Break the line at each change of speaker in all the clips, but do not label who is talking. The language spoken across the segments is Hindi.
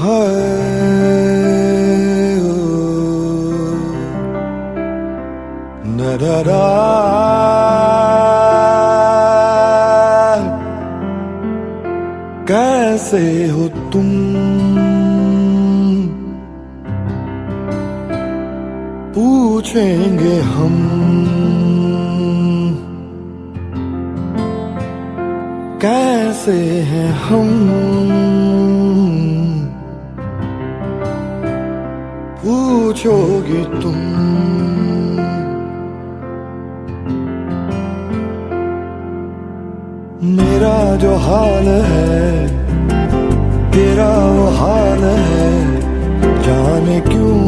हाय नररा कैसे हो तुम, पूछेंगे हम कैसे हैं हम, पूछोगी तुम। मेरा जो हाल है तेरा वो हाल है, जाने क्यों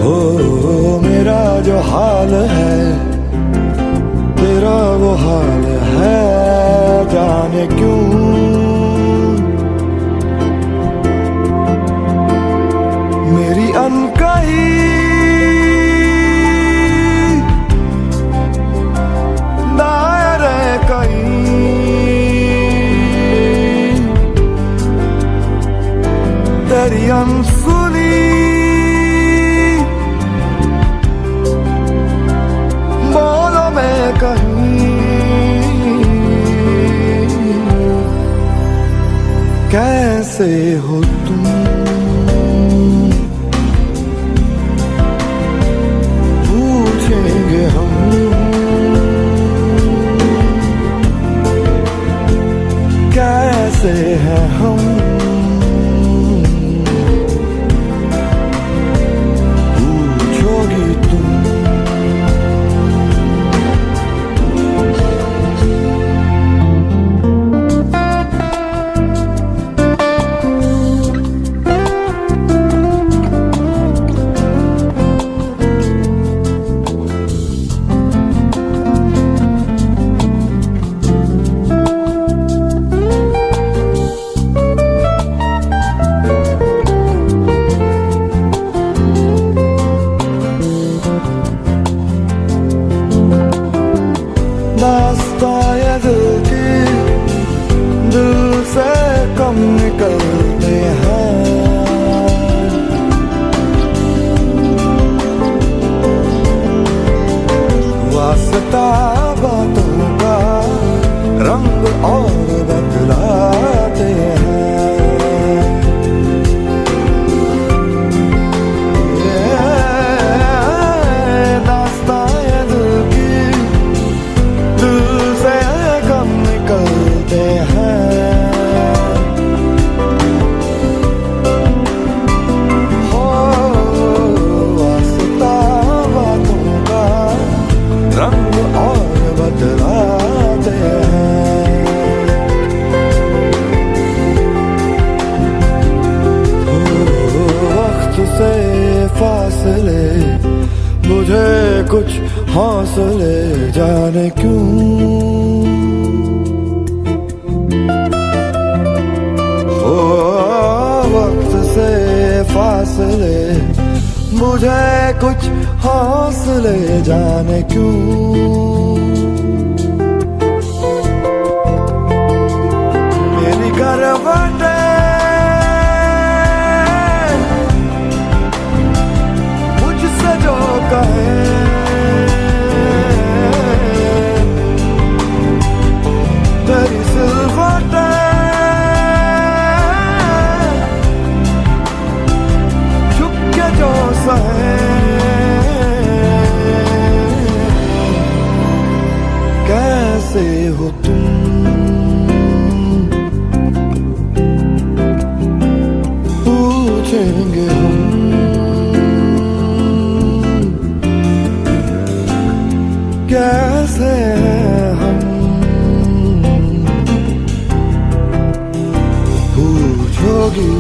हो। मेरा जो हाल है तेरा वो हाल है, जाने क्यों। मेरी अनकही दायरे कहीं, तेरी अनसुनी बोलो मैं कहीं। कैसे हो तुम, पूछेंगे हम कैसे हैं हम, पूछोगी तुम। दास्तां ये दिल की दिल से कम निकलते हैं, वास्ता बातों का रंग और बदलाते हैं। दास्तां ये दिल की दिल से कम निकलते हैं, हो वास्ता बातों का रंग और बदलाते हैं। वक्त से फासले मुझे कुछ हौसले, जाने क्यों हो। वक्त से फासले मुझे कुछ हौसले, जाने क्यों। मेरी करवटें मुझसे जो कहे, तेरी सिलवटें छुप के जो सहे। कैसे हो तुम, पूछेंगे हम कैसे हैं हम, पूछोगी।